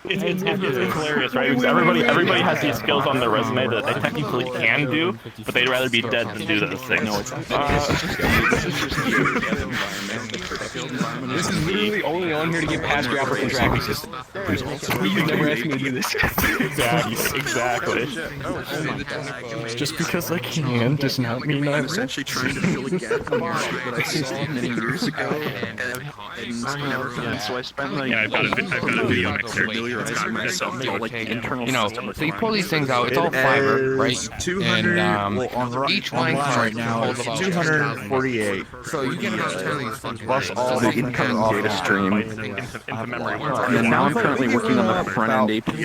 It's hilarious, right? Because everybody has these skills on their resume that they technically can do, but they'd rather be dead than do those things. No, it's this is literally only on here to get past your applicant tracking system. You never asked me to do this. Exactly. Just because I can does not mean I will. Essentially trying to fill a gap in your shit that I saw many years ago, and never done. So I spent like I've got a video mixer. familiarizing myself with like the internal system. So you pull these things out, it's all fiber, right? And each line right now is 248. So you get about 10 of these fucking Plus all the incoming data stream. And now I'm currently working on the front end API.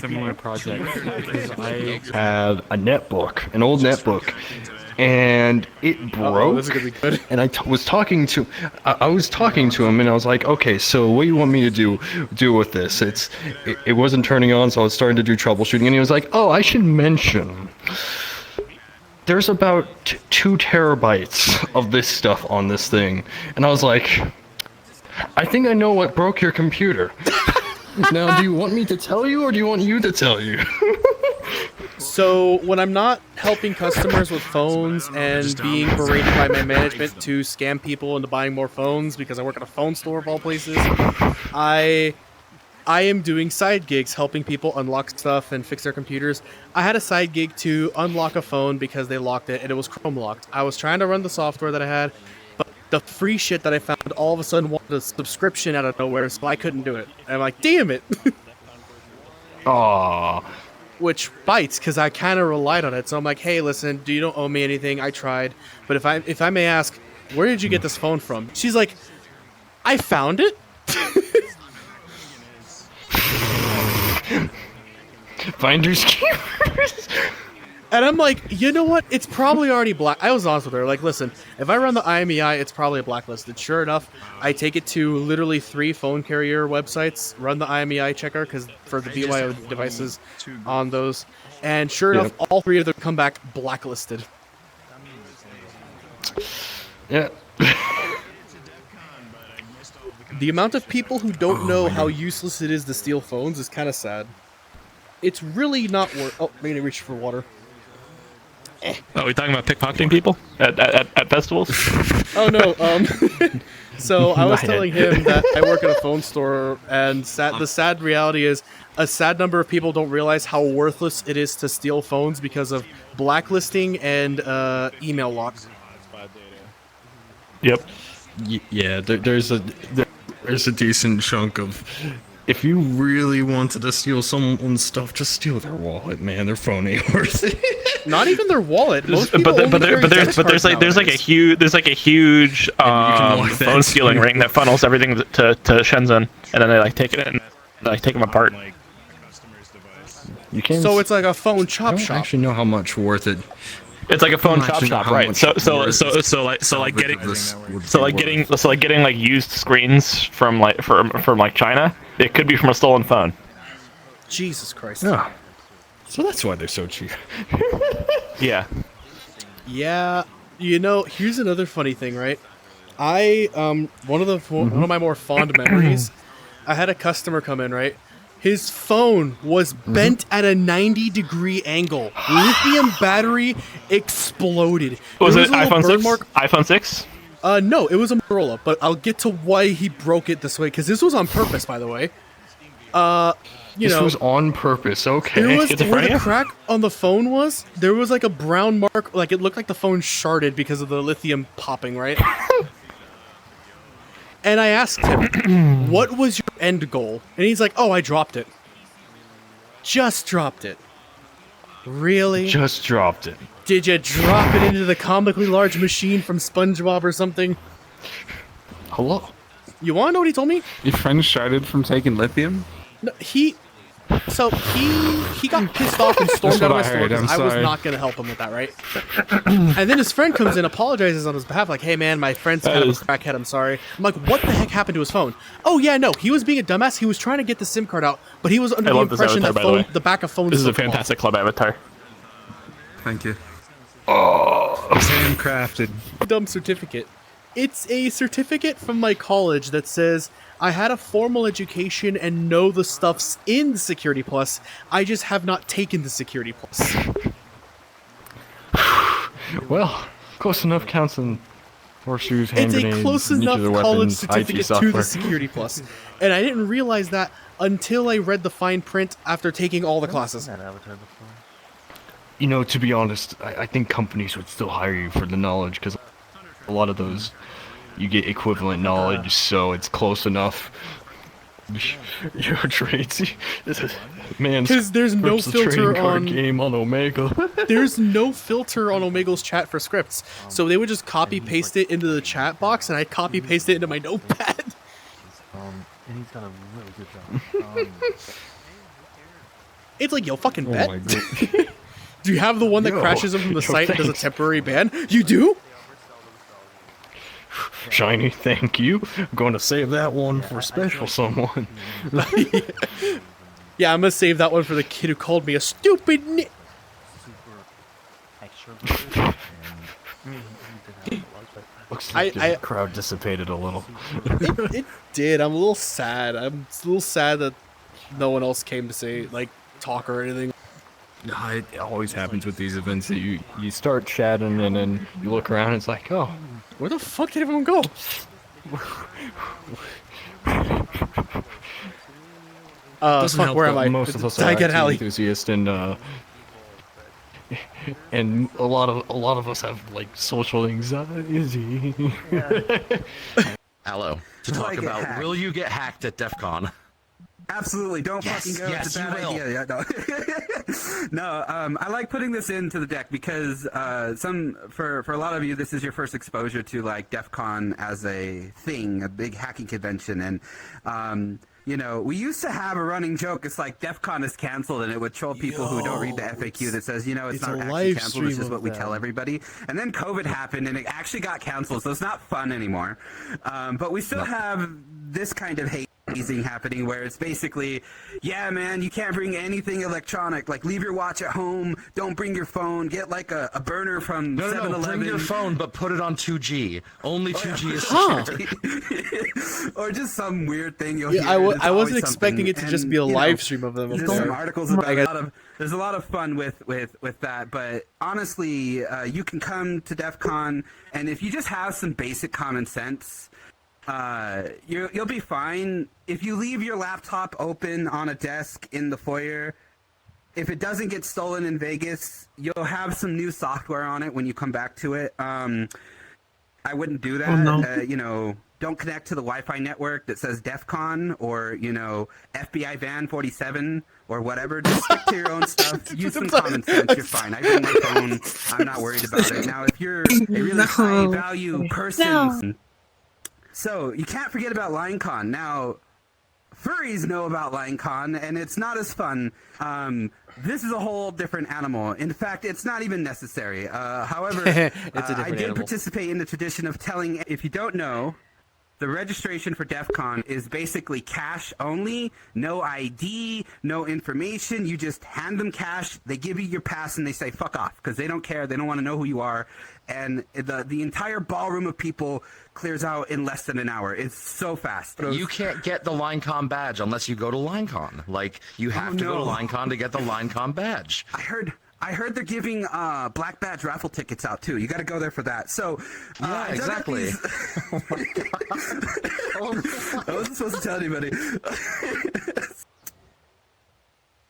Similar projects because I had a netbook, an old netbook, and it broke. This is gonna be good. And I was talking to him, and I was like, okay, so what do you want me to do with this? It wasn't turning on, so I was starting to do troubleshooting, and he was like, oh, I should mention there's about 2 terabytes of this stuff on this thing. And I was like, I think I know what broke your computer. Now, do you want me to tell you, or do you want you to tell you? So when I'm not helping customers with phones and being berated by my management to scam people into buying more phones because I work at a phone store of all places, I am doing side gigs helping people unlock stuff and fix their computers. I had a side gig to unlock a phone because they locked it and it was Chrome locked. I was trying to run the software that I had, but the free shit that I found all of a sudden wanted a subscription out of nowhere, so I couldn't do it. And I'm like, damn it. Aww. Which bites because I kind of relied on it. So I'm like, hey, listen, you don't owe me anything. I tried. But if I may ask, where did you get this phone from? She's like, I found it. Finders keepers. And I'm like, you know what? It's probably already black. I was honest with her. Like, listen, if I run the IMEI, it's probably blacklisted. Sure enough, I take it to literally 3 phone carrier websites, run the IMEI checker because for the BYO devices on those. And sure enough, all 3 of them come back blacklisted. Yeah. The amount of people who don't know how useless it is to steal phones is kind of sad. It's really not worth... Oh, I'm going to reach for water. Are we talking about pickpocketing people at festivals? Oh, no. So I was telling him that I work at a phone store, and the sad reality is a sad number of people don't realize how worthless it is to steal phones because of blacklisting and email lock. Yep. Yeah, there's a decent chunk of... If you really wanted to steal someone's stuff, just steal their wallet, man. Their phone ain't worth it. Not even their wallet. Most But people there's like a huge phone stealing ring that funnels everything to Shenzhen, and then they like take it and like take them apart. You can't. So it's like a phone chop I don't shop. actually know how much worth it. It's like a phone chop actually know shop, how right? much So like getting like used screens from China. It could be from a stolen phone. Jesus Christ. Yeah. So that's why they're so cheap. Yeah. Yeah. You know, here's another funny thing, right? One of my more fond memories, I had a customer come in, right? His phone was bent at a 90-degree angle. Lithium battery exploded. Was it a little iPhone burn 6? mark- iPhone 6? No, it was a Motorola, but I'll get to why he broke it this way, because this was on purpose, by the way. This was on purpose, okay. There was, where the Schizophrenia? crack on the phone was, there was like a brown mark, like it looked like the phone sharded because of the lithium popping, right? And I asked him, what was your end goal? And he's like, oh, I dropped it. Just dropped it. Really? Just dropped it. Did you drop it into the comically large machine from SpongeBob or something? Hello? You want to know what he told me? Your friend sharded from taking lithium? No, he got pissed off and stormed out of my what I store heard, because I'm I was sorry. not going to help him with that, right? And then his friend comes in, apologizes on his behalf, like, hey man, my friend's kind of a crackhead, I'm sorry. I'm like, what the heck happened to his phone? Oh yeah, no, he was being a dumbass, he was trying to get the SIM card out, but he was under the love this impression avatar, that by the way. the back of phones This is a flipped off. fantastic club avatar. Thank you. Oh, handcrafted. Dumb certificate. It's a certificate from my college that says I had a formal education and know the stuff's in Security Plus. I just have not taken the Security Plus. Well, close enough counts. Horseshoes, hand It's grenades, a close enough nuclear college weapons, certificate IT to software. the Security Plus, and I didn't realize that until I read the fine print after taking all the classes. You know, to be honest, I think companies would still hire you for the knowledge, because a lot of those, you get equivalent knowledge, so it's close enough. Yo, Tracy, man, Because there's no filter on game on Omega. there's no filter on Omega's chat for scripts, so they would just copy paste it into the chat box, and I copy paste it into my notepad. And he's done a really good job. It's like, yo, fucking Oh bet. my god. Do you have the one that Yo, crashes them from the yo, site and does a thanks. temporary ban? You do? Shiny, thank you. I'm going to save that one for special someone. Yeah, I'm gonna save that one for the kid who called me a stupid Looks like I- the crowd dissipated a little. It did. I'm a little sad. I'm a little sad that no one else came to say, like, talk or anything. It always happens with these events that you start chatting and then you look around and it's like, oh, Where the fuck did everyone go? doesn't Fuck, help where that am I? most of us Did are I get IT alley? enthusiasts and a lot of us have like social anxiety. Hello. To talk get about, hacked. will you get hacked at DEF CON? Absolutely, don't Yes, fucking go. yes, It's a you bad will. idea. Yeah, no. I like putting this into the deck because for a lot of you, this is your first exposure to like DEF CON as a thing, a big hacking convention, and you know, we used to have a running joke. It's like DEF CON is canceled, and it would troll people who don't read the FAQ that says, you know, it's it's not a actually live canceled. It's stream just of what we them. tell everybody. And then COVID happened, and it actually got canceled, so it's not fun anymore. But we still have this kind of hazing happening where it's basically, yeah, man, you can't bring anything electronic. Like, leave your watch at home. Don't bring your phone. Get like a burner from No, 7-Eleven. bring your phone, but put it on 2G. Only 2G is Huh. secure. Or just some weird thing you'll Yeah, hear. and it's I wasn't always expecting something. it to just And, be a you know, live stream of them. There's up some there. articles about I got- there's a lot of fun with that, but honestly, you can come to DEF CON, and if you just have some basic common sense, you'll be fine. If you leave your laptop open on a desk in the foyer, if it doesn't get stolen in Vegas, you'll have some new software on it when you come back to it. I wouldn't do that. Oh, no. You know, don't connect to the Wi-Fi network that says DEF CON or, you know, FBI Van 47 or whatever. Just stick to your own stuff. Use some common sense. You're fine. I bring my phone. I'm not worried about it. Now, if you're a really high-value person... So, you can't forget about LineCon. Now, furries know about LineCon, and it's not as fun. This is a whole different animal. In fact, it's not even necessary. However, It's a I different did animal. participate in the tradition of telling, if you don't know, the registration for DEF CON is basically cash only, no ID, no information. You just hand them cash, they give you your pass, and they say, fuck off, because they don't care, they don't want to know who you are. And the entire ballroom of people clears out in less than an hour. It's so fast. You can't get the LineCon badge unless you go to LineCon. Like, you have to go to no. LineCon to get the LineCon badge. I heard they're giving Black Badge raffle tickets out too. You got to go there for that. So Yeah, exactly. Oh my God. I wasn't supposed to tell anybody.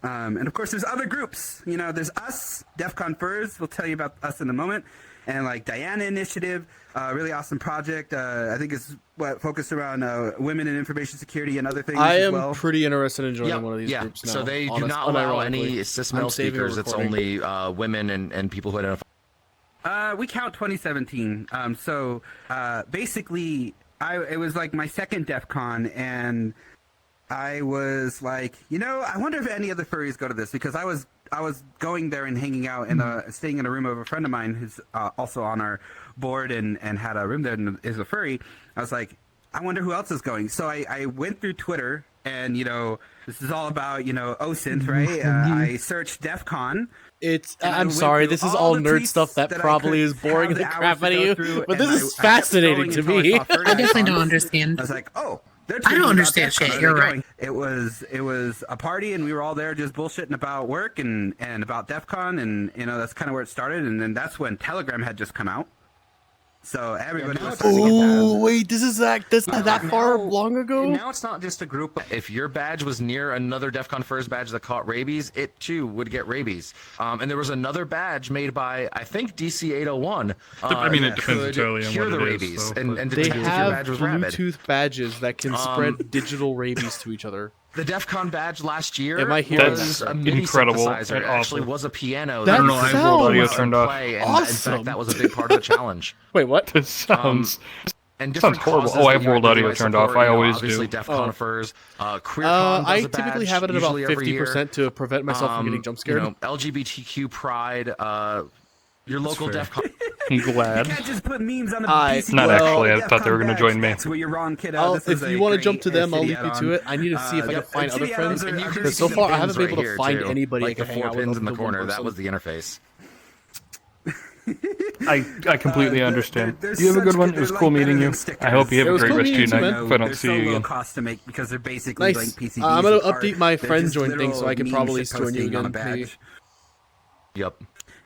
And of course, there's other groups. You know, there's us, DEF CON Furs. We'll tell you about us in a moment. And like Diana Initiative, really awesome project. I think it's focused around women in information security and other things I as am well. pretty interested in joining Yep, one of these yeah. groups now. So they do not allow any unironically. cis I'm male saving the speakers. It's recording. only women and people who identify. We count 2017. So basically, it was like my second DEF CON, and I was like, you know, I wonder if any other furries go to this, because I was going there and hanging out and staying in a room of a friend of mine who's also on our board and had a room there and is a furry. I was like, I wonder who else is going. So I went through Twitter and this is all about OSINT, right? I searched DEF CON. I'm sorry, this is all nerd stuff that probably is boring the crap out of you, but this is fascinating to me. I definitely don't understand. I was like, oh, I don't understand shit. You're right. It was a party, and we were all there just bullshitting about work and about DEF CON, and that's kind of where it started. And then that's when Telegram had just come out. So everybody was starting to get Oh wait, this is that far long ago? Now it's not just a group. If your badge was near another DEF CON first badge that caught rabies, it too would get rabies. And there was another badge made by, I think, DC 801. I mean, it depends entirely on cure what the it rabies is. and They detect if your have badge was rabid. Bluetooth badges that can spread digital rabies to each other. The DEF CON badge last year Am I hearing was that? a MIDI Incredible synthesizer. and It actually awful. was a piano. That I don't know, I have world audio turned off. And Awesome. in fact, that was a big part of the challenge. Wait, what? Um, This sounds. And Sounds different horrible. causes Oh, I that have you world audio might turned support, off. I always obviously do. DEF CONifers, QueerCon does I a typically badge, have it at about usually every year. 50% to prevent myself from getting jump scared. LGBTQ pride, your local DEF CON. I'm glad. You can't just put memes on the PC. Not actually, I DEF thought they were CON gonna join me. badge. So you're wrong, kiddo. This If is a you want to great jump to them, I'll city lead you add-on. to it. I need to see if I can find other city friends. add-ons are Because so pretty far, I simple. haven't been able to find too. anybody Like I the can hang 4 out with. pins in the other than one corner. That person. was the interface. I completely understand. They're You have a good such one. good- It was they're cool like meeting better you. than stickers. I hope you have It a was great cool rest of your meeting you, night. man. If I don't They're see so you low again. cost to make because they're basically Nice. blank PCBs. I'm gonna with art. update my They're friend just join thing so I can little probably memes join you posting on a again, maybe. badge. Yep.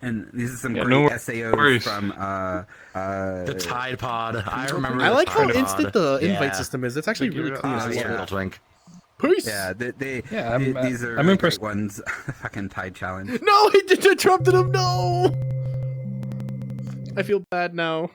And these are some Yeah, great no SAOs worries. from The Tide Pod. I remember. I the like how Tide instant Pod. the Yeah. invite system is. It's actually really clean. I love Yeah, it. little twink. Peace. Yeah, Yeah, these are I'm impressed. great ones. Fucking Tide Challenge. No, he interrupted him. No. I feel bad now.